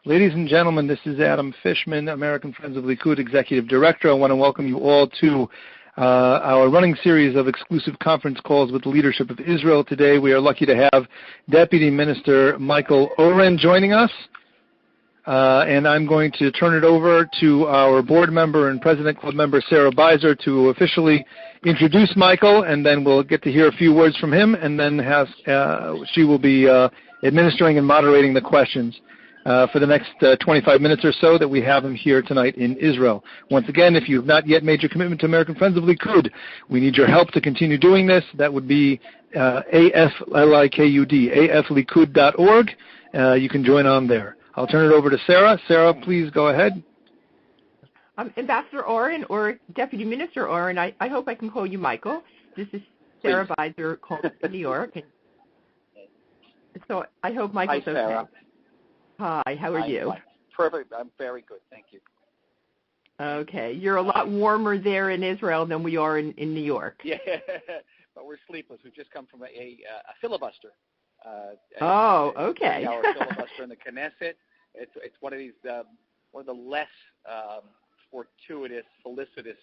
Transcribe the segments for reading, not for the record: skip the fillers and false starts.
Ladies and gentlemen, this is Adam Fishman, American Friends of Likud Executive Director. I want to welcome you all to our running series of exclusive conference calls with the leadership of Israel. Today we are lucky to have Deputy Minister Michael Oren joining us. And I'm going to turn it over to our board member and President Club member Sarah Beiser to officially introduce Michael, and then we'll get to hear a few words from him, and then she will be administering and moderating the questions for the next 25 minutes or so that we have him here tonight in Israel. Once again, if you have not yet made your commitment to American Friends of Likud, we need your help to continue doing this. That would be AFLIKUD, aflikud.org. You can join on there. I'll turn it over to Sarah. Sarah, please go ahead. Ambassador Oren, or Deputy Minister Oren, I hope I can call you Michael. This is Sarah Beiser calling from New York. And so I hope Michael's okay. Hi, Sarah. Hi, how are you? Perfect. I'm very good. Thank you. Okay. You're a lot warmer there in Israel than we are in New York. Yeah, but we're sleepless. We've just come from a filibuster. Okay. Our filibuster in the Knesset. It's one of these one of the less fortuitous, felicitous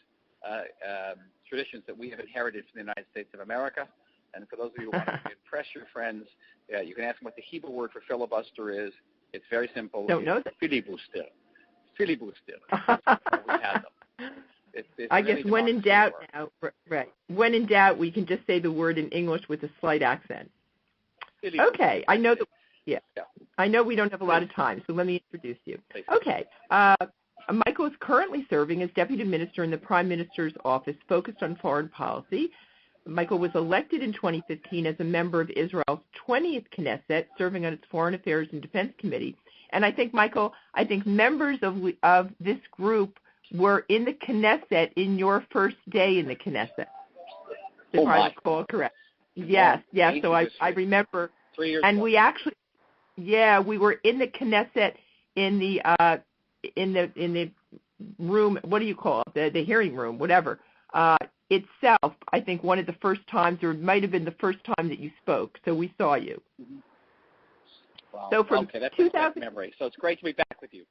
traditions that we have inherited from the United States of America. And for those of you who want to impress your friends, you can ask them what the Hebrew word for filibuster is. It's very simple. Don't know that. Filibuster. Filibuster. We have them. I guess when in doubt now, right? When in doubt, we can just say the word in English with a slight accent. Okay, I know that. Yeah, I know we don't have a lot of time, so let me introduce you. Okay, Michael is currently serving as Deputy Minister in the Prime Minister's office focused on foreign policy. Michael was elected in 2015 as a member of Israel's 20th Knesset, serving on its Foreign Affairs and Defense Committee. And I think, Michael, members of this group were in the Knesset in your first day in the Knesset. If I recall correct. Yes. So I remember. 3 years and ago. we actually, we were in the Knesset in the room. What do you call it? The hearing room, whatever. Itself, I think one of the first times, or it might have been the first time that you spoke. So we saw you. Mm-hmm. Wow. So from that's 2000 a memory. So it's great to be back with you.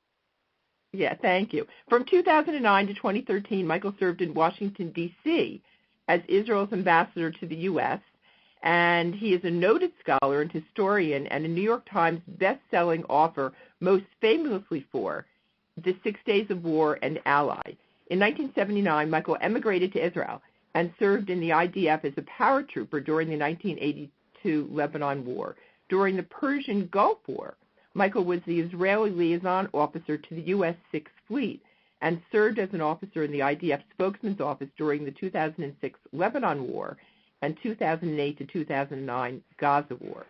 Yeah, thank you. From 2009 to 2013, Michael served in Washington, D.C. as Israel's ambassador to the U.S., and he is a noted scholar and historian and a New York Times best-selling author, most famously for The 6 Days of War and Ally. In 1979, Michael emigrated to Israel and served in the IDF as a paratrooper during the 1982 Lebanon War. During the Persian Gulf War, Michael was the Israeli liaison officer to the U.S. Sixth Fleet and served as an officer in the IDF spokesman's office during the 2006 Lebanon War and 2008 to 2009 Gaza War.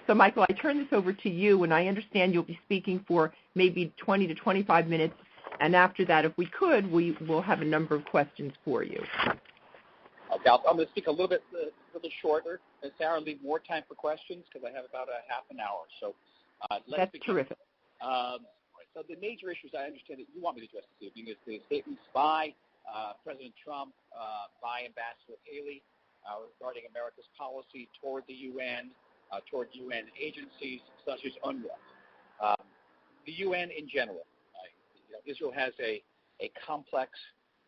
So, Michael, I turn this over to you, and I understand you'll be speaking for maybe 20 to 25 minutes, and after that, if we could, we will have a number of questions for you. Okay, I'm going to speak a little shorter, and Sarah, leave more time for questions because I have about a half an hour. So let's begin. Terrific. So the major issues I understand that you want me to address this evening is the statements by President Trump, by Ambassador Haley, regarding America's policy toward the UN, toward UN agencies such as UNRWA. The UN in general. Israel has a complex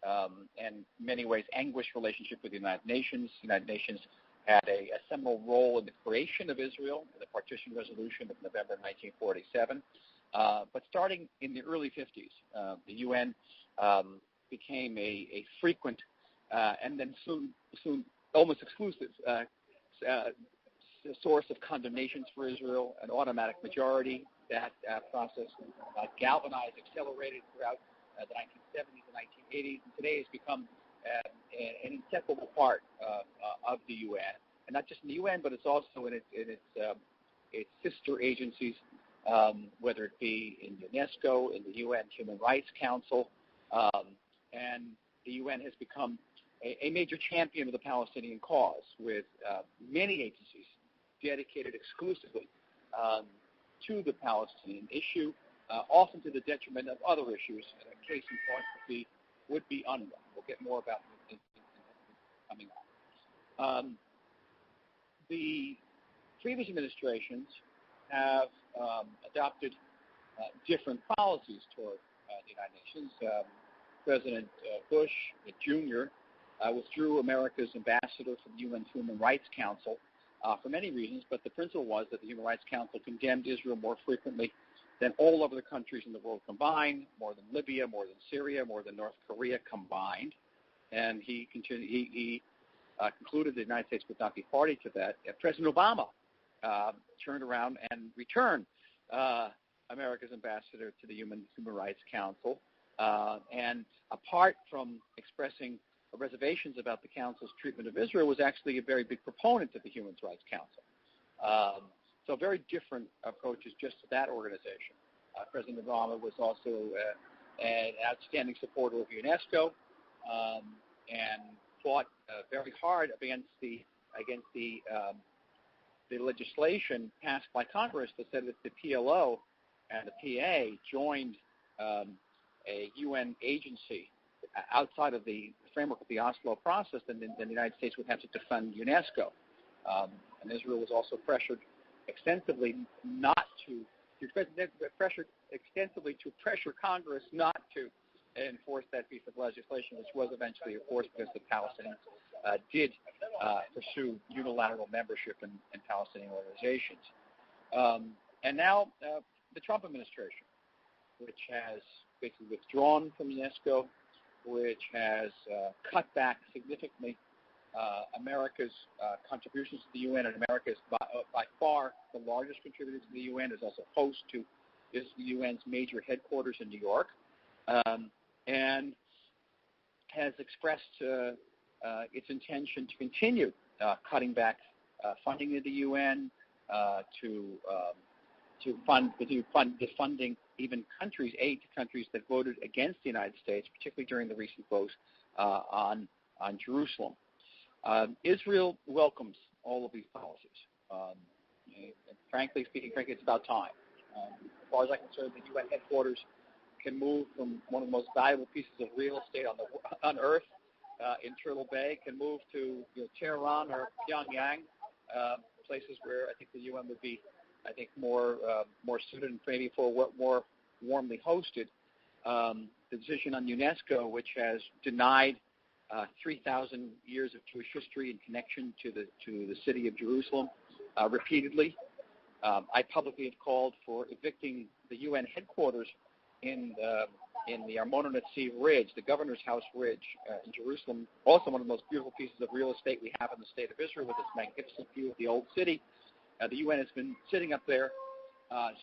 and in many ways anguished relationship with the United Nations. The United Nations had a seminal role in the creation of Israel, the Partition Resolution of November 1947. But starting in the early 50s, the UN became a frequent and then soon almost exclusive source of condemnations for Israel, an automatic majority. That process galvanized, accelerated throughout the 1970s and 1980s, and today has become an inseparable part of the UN, and not just in the UN, but it's also in its sister agencies, whether it be in UNESCO, in the UN Human Rights Council, and the UN has become a major champion of the Palestinian cause, with many agencies dedicated exclusively to the Palestinian issue, often to the detriment of other issues. A case in point would be UNRWA. We'll get more about it coming on. The previous administrations have adopted different policies toward the United Nations. President Bush Jr. Withdrew America's ambassador from the UN Human Rights Council for many reasons, but the principle was that the Human Rights Council condemned Israel more frequently than all other countries in the world combined, more than Libya, more than Syria, more than North Korea combined. And he concluded the United States would not be party to that. President Obama turned around and returned America's ambassador to the Human Rights Council. And apart from expressing reservations about the Council's treatment of Israel, was actually a very big proponent of the Human Rights Council. So very different approaches just to that organization. President Obama was also an outstanding supporter of UNESCO and fought very hard against the legislation passed by Congress that said that the PLO and the PA joined a UN agency outside of the framework of the Oslo process, then the United States would have to defend UNESCO. And Israel was also pressured extensively to pressure Congress not to enforce that piece of legislation, which was eventually enforced because the Palestinians did pursue unilateral membership in Palestinian organizations. And now the Trump administration, which has basically withdrawn from UNESCO, which has cut back significantly America's contributions to the UN, and America is by far the largest contributor to the UN, is also host to the UN's major headquarters in New York, and has expressed its intention to continue cutting back funding to the UN, funding even aid to countries that voted against the United States, particularly during the recent vote on Jerusalem. Israel welcomes all of these policies. Frankly speaking, it's about time. As far as I'm concerned, the UN headquarters can move from one of the most valuable pieces of real estate on Earth in Turtle Bay, can move to Tehran or Pyongyang, places where I think the UN would be, more suited and maybe for more warmly hosted. The decision on UNESCO, which has denied 3,000 years of Jewish history in connection to the city of Jerusalem repeatedly. I publicly have called for evicting the UN headquarters in the Armona Netziv Ridge, the Governor's House Ridge in Jerusalem, also one of the most beautiful pieces of real estate we have in the state of Israel, with its magnificent view of the old city. The UN has been sitting up there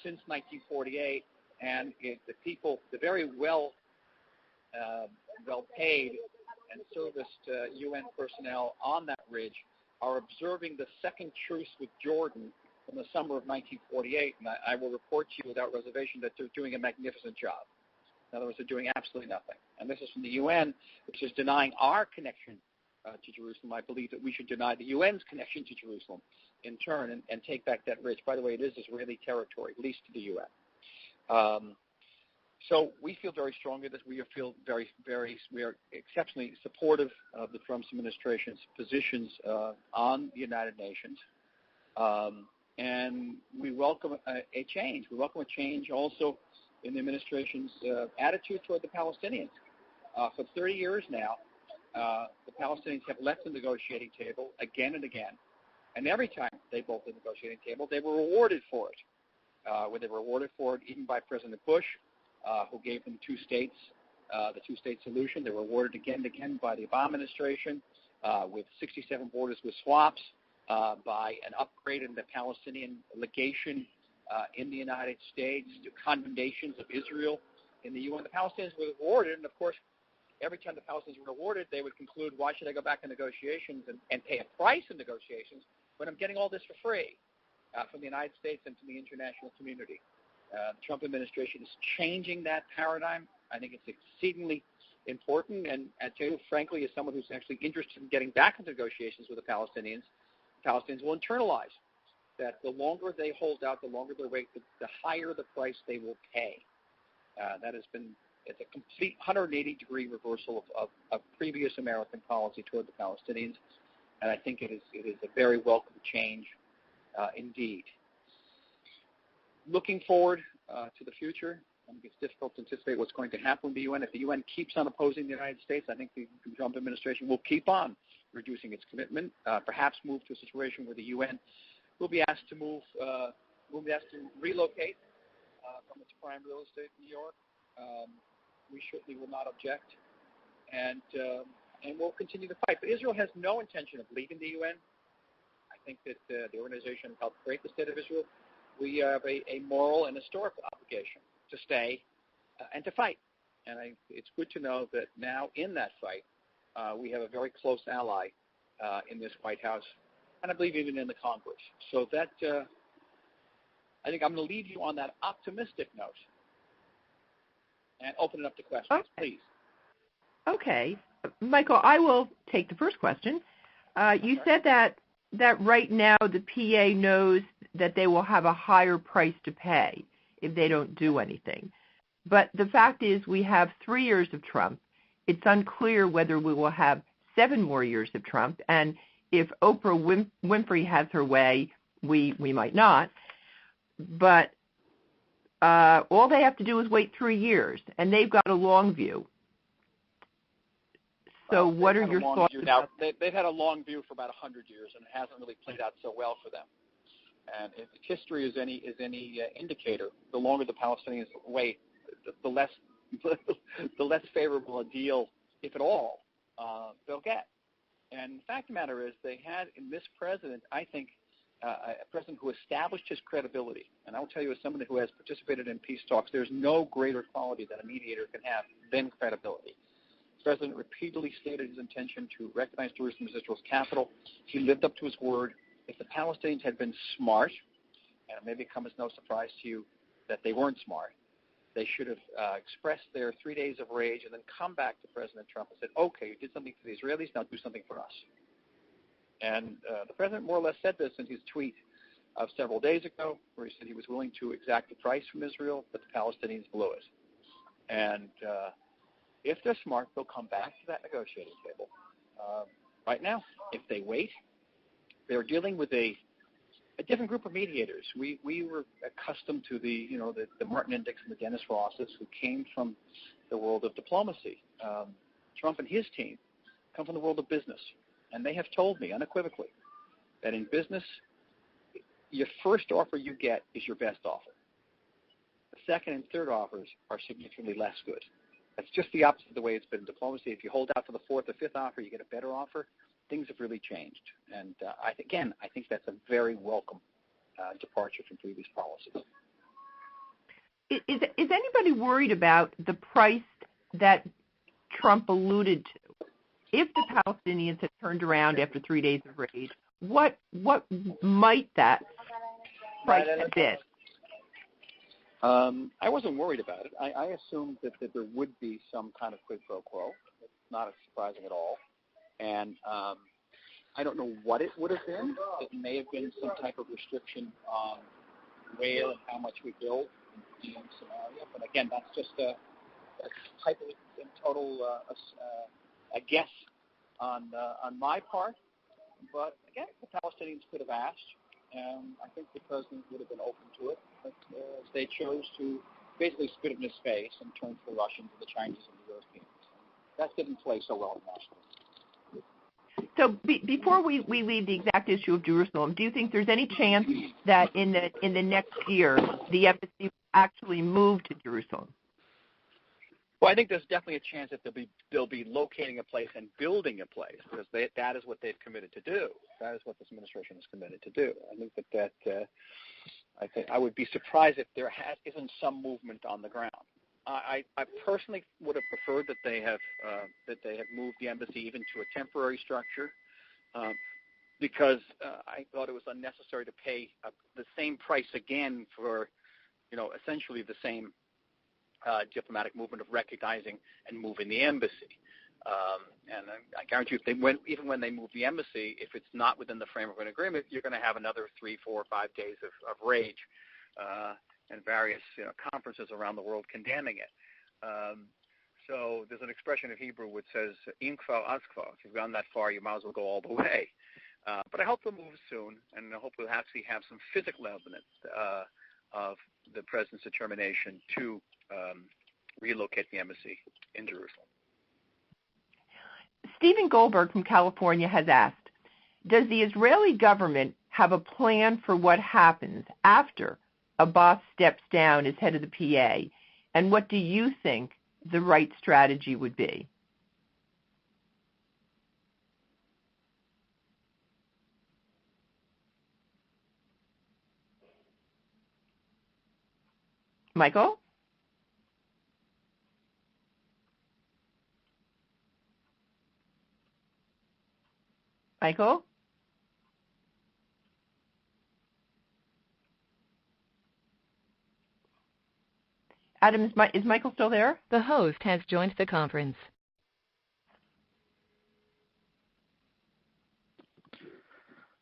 since 1948, and the people, the very well-paid and serviced UN personnel on that ridge are observing the second truce with Jordan from the summer of 1948, and I will report to you without reservation that they're doing a magnificent job. In other words, they're doing absolutely nothing. And this is from the UN, which is denying our connection to Jerusalem. I believe that we should deny the UN's connection to Jerusalem in turn and take back that ridge. By the way, it is Israeli territory, leased to the UN. So we feel very strongly that we are exceptionally supportive of the Trump administration's positions on the United Nations. And we welcome a change. We welcome a change also in the administration's attitude toward the Palestinians. For 30 years now, the Palestinians have left the negotiating table again and again. And every time they left the negotiating table, they were rewarded for it. They were rewarded for it even by President Bush, who gave them two states, the two-state solution. They were rewarded again and again by the Obama administration with 67 borders with swaps, by an upgrade in the Palestinian legation in the United States, to condemnations of Israel in the UN. The Palestinians were rewarded, and of course, every time the Palestinians were rewarded, they would conclude, why should I go back to negotiations and pay a price in negotiations when I'm getting all this for free from the United States and from the international community? The Trump administration is changing that paradigm. I think it's exceedingly important, and I tell you, frankly, as someone who's actually interested in getting back into negotiations with the Palestinians will internalize that the longer they hold out, the longer they wait, the higher the price they will pay. It's a complete 180-degree reversal of previous American policy toward the Palestinians, and I think it is a very welcome change indeed. Looking forward, to the future. I think it's difficult to anticipate what's going to happen with the UN. If the UN keeps on opposing the United States, I think the Trump administration will keep on reducing its commitment, perhaps move to a situation where the UN will be asked to relocate from its prime real estate in New York. We certainly will not object, and we'll continue to fight. But Israel has no intention of leaving the UN. I think that the organization helped create the State of Israel. We have a moral and historical obligation to stay and to fight. And it's good to know that now in that fight, we have a very close ally in this White House, and I believe even in the Congress. So that I think I'm going to leave you on that optimistic note and open it up to questions, please. Okay. Michael, I will take the first question. You said that right now the PA knows that they will have a higher price to pay if they don't do anything. But the fact is we have 3 years of Trump. It's unclear whether we will have 7 more years of Trump. And if Oprah Winfrey has her way, we might not. But all they have to do is wait 3 years, and they've got a long view. So what are your thoughts? Now, they've had a long view for about 100 years, and it hasn't really played out so well for them. And if history is any indicator, the longer the Palestinians wait, the less favorable a deal, if at all, they'll get. And the fact of the matter is, they had in this president, I think, a president who established his credibility. And I'll tell you, as somebody who has participated in peace talks, there's no greater quality that a mediator can have than credibility. The president repeatedly stated his intention to recognize Jerusalem as Israel's capital. He lived up to his word. If the Palestinians had been smart, and it may come as no surprise to you that they weren't smart, they should have expressed their 3 days of rage and then come back to President Trump and said, okay, you did something for the Israelis, now do something for us. And the president more or less said this in his tweet of several days ago, where he said he was willing to exact a price from Israel, but the Palestinians blew it. And if they're smart, they'll come back to that negotiating table. Right now, if they wait, they're dealing with a different group of mediators. We were accustomed to the Martin Indyk and the Dennis Rosses, who came from the world of diplomacy. Trump and his team come from the world of business, and they have told me unequivocally that in business, your first offer you get is your best offer. The second and third offers are significantly less good. That's just the opposite of the way it's been in diplomacy. If you hold out for the fourth or fifth offer, you get a better offer. Things have really changed. And I think that's a very welcome departure from previous policies. Is anybody worried about the price that Trump alluded to? If the Palestinians had turned around after 3 days of rage, what might that price have been? I wasn't worried about it. I assumed that there would be some kind of quid pro quo. It's not surprising at all. And I don't know what it would have been. It may have been some type of restriction on where and how much we build in Samaria. But again, that's just a type of total a guess on my part. But again, the Palestinians could have asked. I think the president would have been open to it. But they chose to basically spit in his face and turn to the Russians and the Chinese and the Europeans. That didn't play so well internationally. So before we leave the exact issue of Jerusalem, do you think there's any chance that in the next year the embassy will actually move to Jerusalem? Well, I think there's definitely a chance that they'll be locating a place and building a place, because that is what they've committed to do. That is what this administration is committed to do. I think I would be surprised if there isn't some movement on the ground. I personally would have preferred that they have moved the embassy even to a temporary structure, because I thought it was unnecessary to pay the same price again for, essentially the same diplomatic movement of recognizing and moving the embassy. And I guarantee you, even when they move the embassy, if it's not within the frame of an agreement, you're going to have another 3, 4, 5 days of rage. And various conferences around the world condemning it. So there's an expression in Hebrew which says, "Inkfa askfa." If you've gone that far, you might as well go all the way. But I hope they'll move soon, and I hope we'll actually have some physical evidence of the president's determination to relocate the embassy in Jerusalem. Stephen Goldberg from California has asked, does the Israeli government have a plan for what happens after Abbas steps down as head of the PA, and what do you think the right strategy would be? Michael? Michael? Adam, is Michael still there? The host has joined the conference.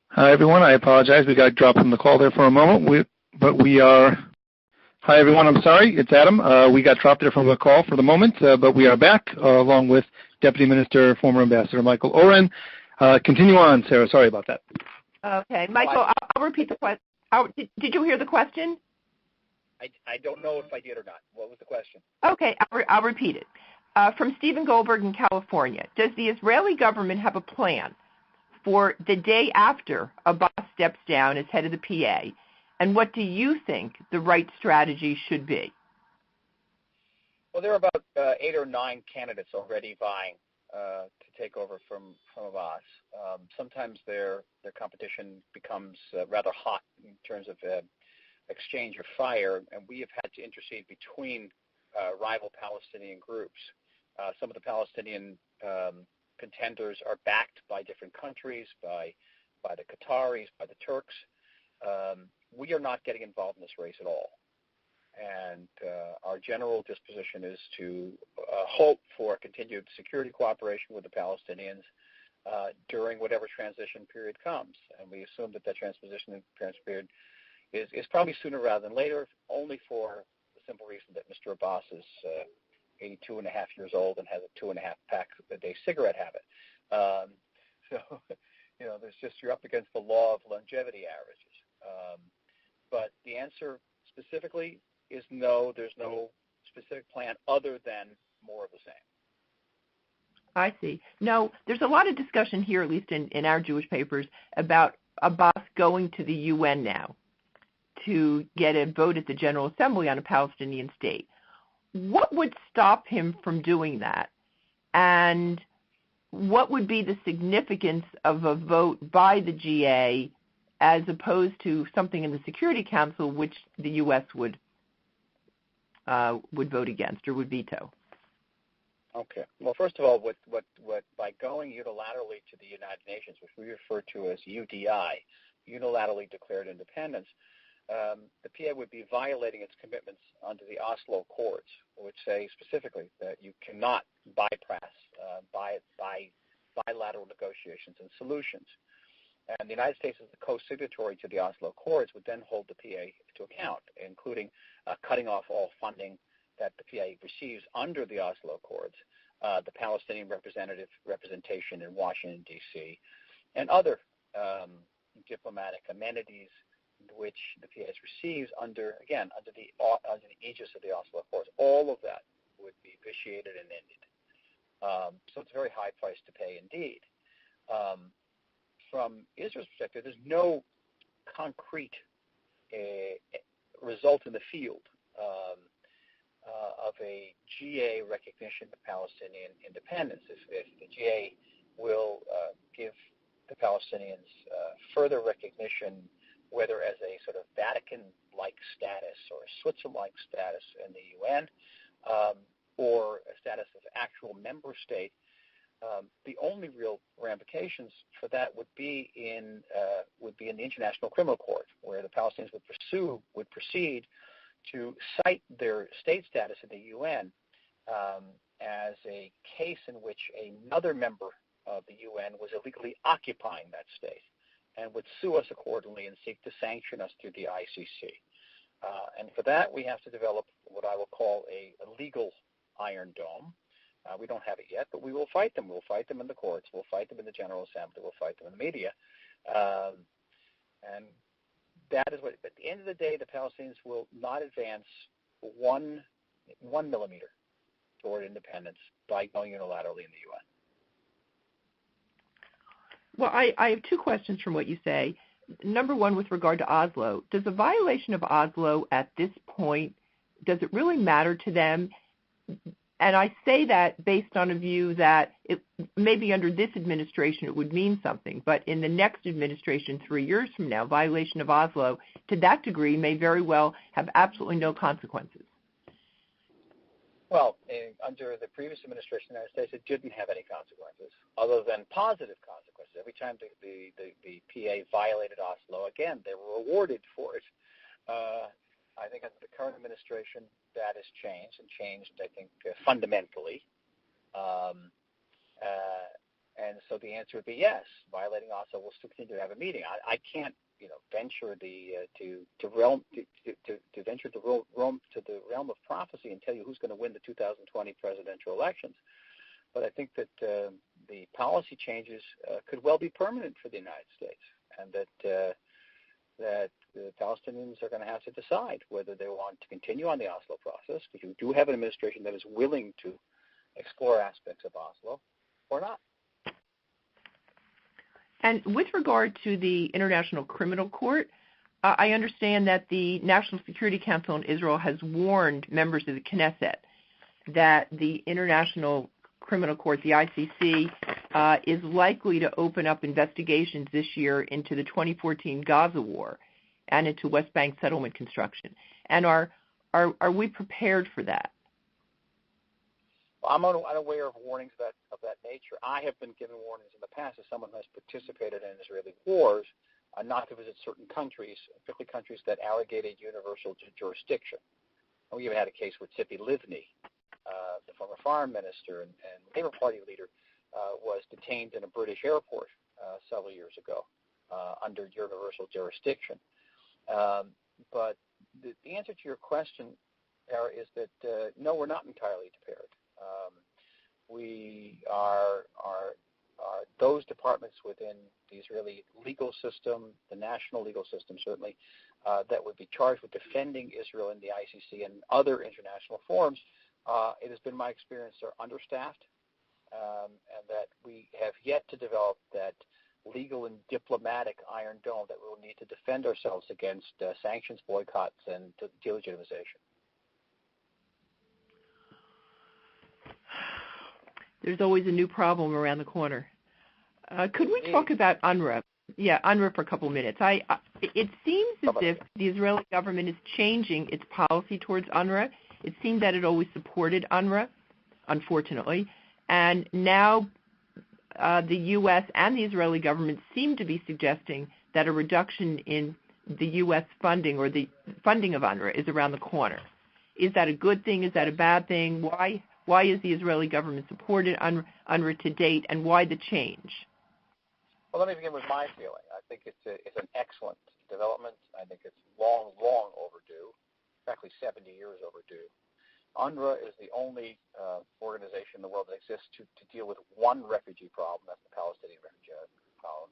Hi, everyone. I apologize. We got dropped from the call there for a moment. We are... Hi, everyone. I'm sorry. It's Adam. We got dropped there from the call for the moment, but we are back along with Deputy Minister, former Ambassador Michael Oren. Continue on, Sarah. Sorry about that. Okay. Michael, I'll repeat the question. Did you hear the question? I don't know if I did or not. What was the question? Okay, I'll repeat it. From Stephen Goldberg in California, does the Israeli government have a plan for the day after Abbas steps down as head of the PA, and what do you think the right strategy should be? Well, there are about 8 or 9 candidates already vying to take over from Abbas. Sometimes their competition becomes rather hot in terms of exchange of fire, and we have had to intercede between rival Palestinian groups. Some of the Palestinian contenders are backed by different countries, by the Qataris, by the Turks. We are not getting involved in this race at all. And our general disposition is to hope for continued security cooperation with the Palestinians during whatever transition period comes. And we assume that transition period is probably sooner rather than later, only for the simple reason that Mr. Abbas is 82 and a half years old and has a 2.5 pack a day cigarette habit. You're up against the law of longevity averages. But the answer specifically is no, there's no specific plan other than more of the same. I see. No, there's a lot of discussion here, at least in our Jewish papers, about Abbas going to the UN now to get a vote at the General Assembly on a Palestinian state. What would stop him from doing that? And what would be the significance of a vote by the GA as opposed to something in the Security Council which the U.S. would vote against or would veto? Okay. Well, first of all, what by going unilaterally to the United Nations, which we refer to as UDI, unilaterally declared independence, the PA would be violating its commitments under the Oslo Accords, which say specifically that you cannot bypass bilateral negotiations and solutions. And the United States, as the co-signatory to the Oslo Accords, would then hold the PA to account, including cutting off all funding that the PA receives under the Oslo Accords, the Palestinian representation in Washington, D.C., and other diplomatic amenities which the PA receives under the aegis of the Oslo Accords. All of that would be vitiated and ended. So it's a very high price to pay indeed. From Israel's perspective, there's no concrete result in the field of a GA recognition of Palestinian independence. If the GA will give the Palestinians further recognition, whether as a sort of Vatican-like status or a Switzerland-like status in the UN, or a status of actual member state, the only real ramifications for that would be in the International Criminal Court, where the Palestinians would proceed to cite their state status in the UN as a case in which another member of the UN was illegally occupying that state, and would sue us accordingly and seek to sanction us through the ICC. And for that, we have to develop what I will call a legal Iron Dome. We don't have it yet, but we will fight them. We'll fight them in the courts. We'll fight them in the General Assembly. We'll fight them in the media. And that is what. At the end of the day, the Palestinians will not advance 1 millimeter toward independence by going unilaterally in the UN. Well, I have two questions from what you say. Number one, with regard to Oslo, does a violation of Oslo at this point, does it really matter to them? And I say that based on a view that it, maybe under this administration it would mean something, but in the next administration 3 years from now, violation of Oslo to that degree may very well have absolutely no consequences. Well, under the previous administration in the United States, it didn't have any consequences other than positive consequences. Every time the PA violated Oslo, again, they were rewarded for it. I think under the current administration, that has changed, I think, fundamentally. And so the answer would be yes. Violating Oslo will still continue to have a meeting. I can't, venture venture the realm of prophecy and tell you who's going to win the 2020 presidential elections. But I think that the policy changes could well be permanent for the United States, and that the Palestinians are going to have to decide whether they want to continue on the Oslo process, because you do have an administration that is willing to explore aspects of Oslo, or not. And with regard to the International Criminal Court, I understand that the National Security Council in Israel has warned members of the Knesset that the International Criminal Court, the ICC, is likely to open up investigations this year into the 2014 Gaza war and into West Bank settlement construction. And are we prepared for that? Well, I'm unaware of warnings of that nature. I have been given warnings in the past as someone who has participated in Israeli wars not to visit certain countries, particularly countries that arrogated universal jurisdiction. And we even had a case where Tzipi Livni, the former foreign minister and Labour Party leader, was detained in a British airport several years ago under universal jurisdiction. But the answer to your question, Sarah, is that no, we're not entirely prepared. We are those departments within the Israeli legal system, the national legal system certainly, that would be charged with defending Israel in the ICC and other international forums. It has been my experience they're understaffed, and that we have yet to develop that legal and diplomatic iron dome that we will need to defend ourselves against sanctions, boycotts, and delegitimization. There's always a new problem around the corner. Could we talk about UNRWA? Yeah, UNRWA for a couple of minutes. It seems as if the Israeli government is changing its policy towards UNRWA. It seemed that it always supported UNRWA, unfortunately, and now the U.S. and the Israeli government seem to be suggesting that a reduction in the U.S. funding or the funding of UNRWA is around the corner. Is that a good thing? Is that a bad thing? Why is the Israeli government supported UNRWA to date, and why the change? Well, let me begin with my feeling. I think it's an excellent development. I think it's long overdue, actually 70 years overdue. UNRWA is the only organization in the world that exists to deal with one refugee problem, that's the Palestinian refugee problem.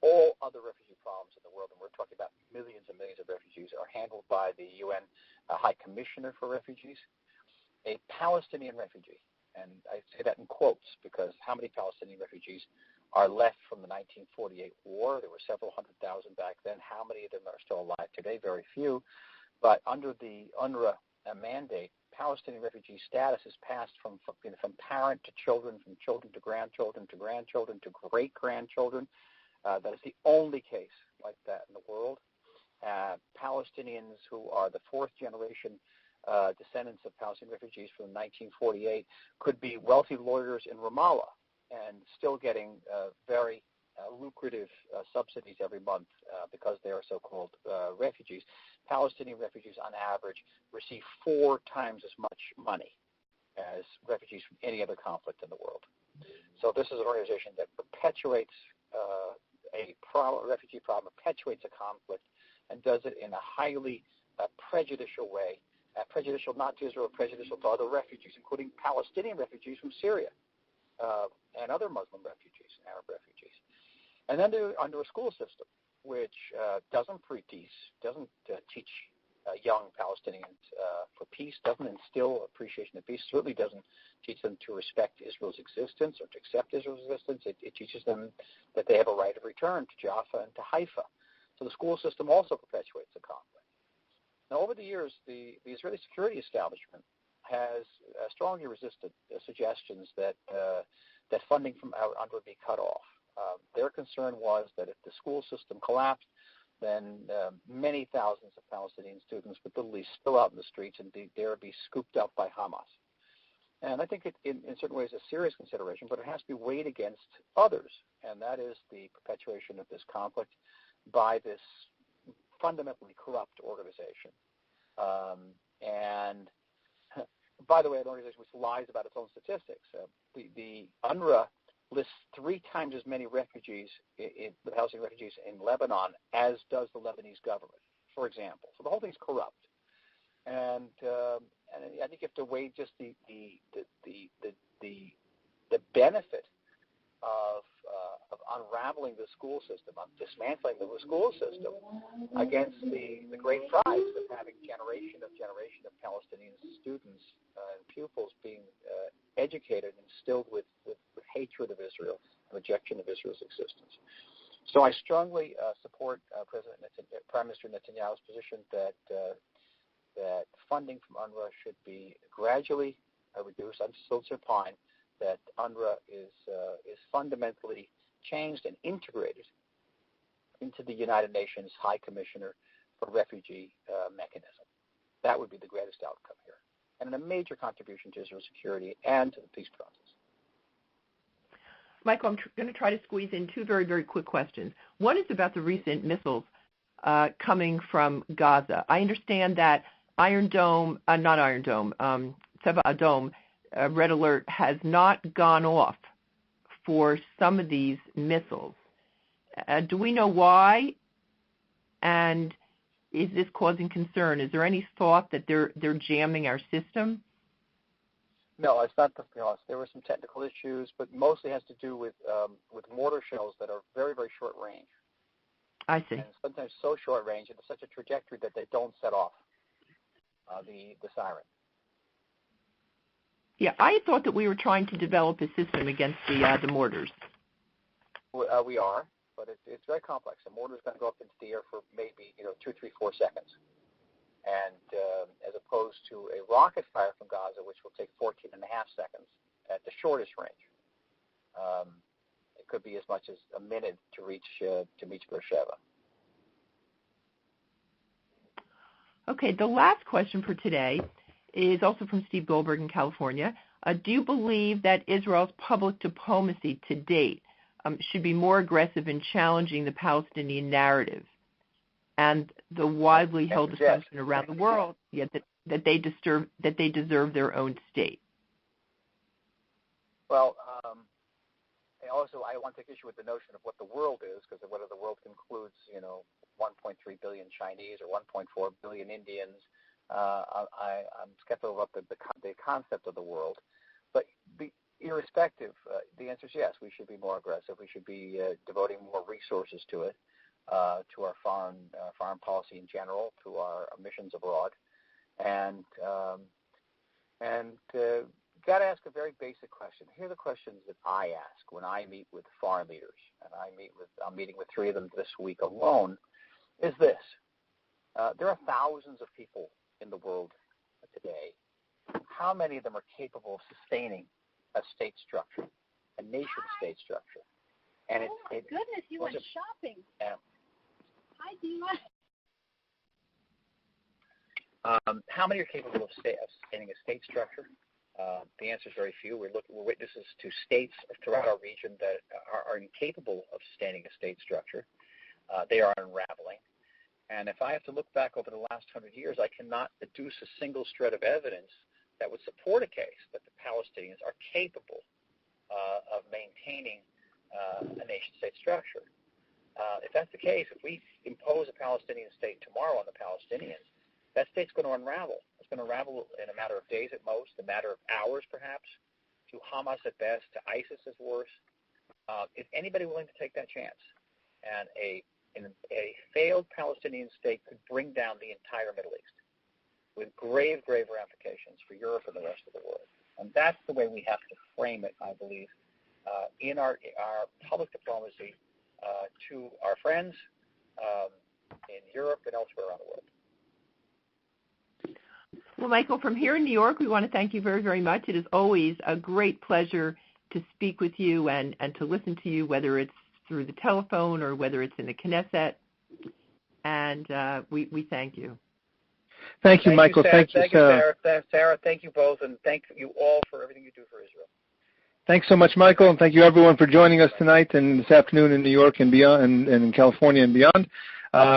All other refugee problems in the world, and we're talking about millions and millions of refugees, are handled by the UN High Commissioner for Refugees. A Palestinian refugee, and I say that in quotes because how many Palestinian refugees are left from the 1948 war? There were several 100,000 back then. How many of them are still alive today? Very few. But under the UNRWA mandate, Palestinian refugee status is passed from parent to children, from children to grandchildren to great-grandchildren. That is the only case like that in the world. Palestinians who are the fourth generation descendants of Palestinian refugees from 1948 could be wealthy lawyers in Ramallah and still getting very lucrative subsidies every month because they are so-called refugees. Palestinian refugees, on average, receive 4 times as much money as refugees from any other conflict in the world. So this is an organization that perpetuates refugee problem, perpetuates a conflict, and does it in a highly prejudicial way. Prejudicial not to Israel, prejudicial to other refugees, including Palestinian refugees from Syria and other Muslim refugees, Arab refugees. And then they're under a school system which doesn't preach peace, doesn't teach young Palestinians for peace, doesn't instill appreciation of peace, certainly doesn't teach them to respect Israel's existence or to accept Israel's existence. It teaches them that they have a right of return to Jaffa and to Haifa. So the school system also perpetuates the conflict. Now, over the years, the Israeli security establishment has strongly resisted suggestions that funding from UNRWA be cut off. Their concern was that if the school system collapsed, then many thousands of Palestinian students would literally spill out in the streets and dare be scooped up by Hamas. And I think it, in certain ways, a serious consideration, but it has to be weighed against others, and that is the perpetuation of this conflict by this fundamentally corrupt organization. And by the way, an organization which lies about its own statistics. The UNRWA lists 3 times as many refugees, the Palestinian refugees in Lebanon, as does the Lebanese government, for example. So the whole thing's corrupt, and I think you have to weigh just the benefit of unraveling the school system, of dismantling the school system, against the great prize of having generation of Palestinian students and pupils being educated and instilled with hatred of Israel and rejection of Israel's existence. So I strongly support Prime Minister Netanyahu's position that funding from UNRWA should be gradually reduced. I'm still supplying that UNRWA is fundamentally changed and integrated into the United Nations High Commissioner for Refugee mechanism. That would be the greatest outcome here, and a major contribution to Israel's security and to the peace process. Michael, I'm going to try to squeeze in 2 very, very quick questions. One is about the recent missiles coming from Gaza. I understand that Tseva Adom, Red Alert, has not gone off for some of these missiles. Do we know why? And is this causing concern? Is there any thought that they're jamming our system? No, it's not. There were some technical issues, but mostly has to do with mortar shells that are very, very short range. I see. And sometimes so short range, and it's such a trajectory that they don't set off the siren. Yeah, I thought that we were trying to develop a system against the mortars. We are, but it's very complex. A mortar is going to go up into the air for maybe 2, 3, 4 seconds, and as opposed to a rocket fire from Gaza, which will take 14 and a half seconds at the shortest range. It could be as much as a minute to reach Beersheba. Okay, the last question for today is also from Steve Goldberg in California. Do you believe that Israel's public diplomacy to date should be more aggressive in challenging the Palestinian narrative and the widely held assumption around the world that they deserve their own state? Well, I want to take issue with the notion of what the world is, because whether the world includes 1.3 billion Chinese or 1.4 billion Indians, I'm skeptical about the concept of the world. But irrespective, the answer is yes. We should be more aggressive. We should be devoting more resources to it, to our foreign policy in general, to our missions abroad, and got to ask a very basic question. Here are the questions that I ask when I meet with foreign leaders, and I'm meeting with 3 of them this week alone. Is this: there are thousands of people in the world today. How many of them are capable of sustaining a state structure, a nation-state structure? And goodness, you went shopping. Hi, Dima. How many are capable of sustaining a state structure? The answer is very few. We're witnesses to states throughout our region that are incapable of sustaining a state structure. They are unraveling. And if I have to look back over the last 100 years, I cannot deduce a single shred of evidence that would support a case that the Palestinians are capable of maintaining a nation-state structure. If that's the case, if we impose a Palestinian state tomorrow on the Palestinians, that state's going to unravel. It's going to unravel in a matter of days at most, a matter of hours perhaps, to Hamas at best, to ISIS at worst. Is anybody willing to take that chance? And a a failed Palestinian state could bring down the entire Middle East with grave, grave ramifications for Europe and the rest of the world. And that's the way we have to frame it, I believe, in our public diplomacy to our friends in Europe and elsewhere around the world. Well, Michael, from here in New York, we want to thank you very, very much. It is always a great pleasure to speak with you and to listen to you, whether it's through the telephone or whether it's in the Knesset. And we thank you. Thank you, Michael. Thank you, Sarah. Sarah, thank you both, and thank you all for everything you do for Israel. Thanks so much, Michael, and thank you everyone for joining us tonight and this afternoon in New York and beyond, and in California and beyond.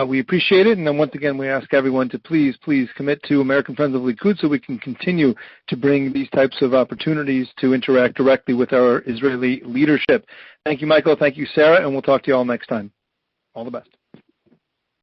We appreciate it, and then once again we ask everyone to please commit to American Friends of Likud so we can continue to bring these types of opportunities to interact directly with our Israeli leadership. Thank you, Michael. Thank you, Sarah, and we'll talk to you all next time. All the best.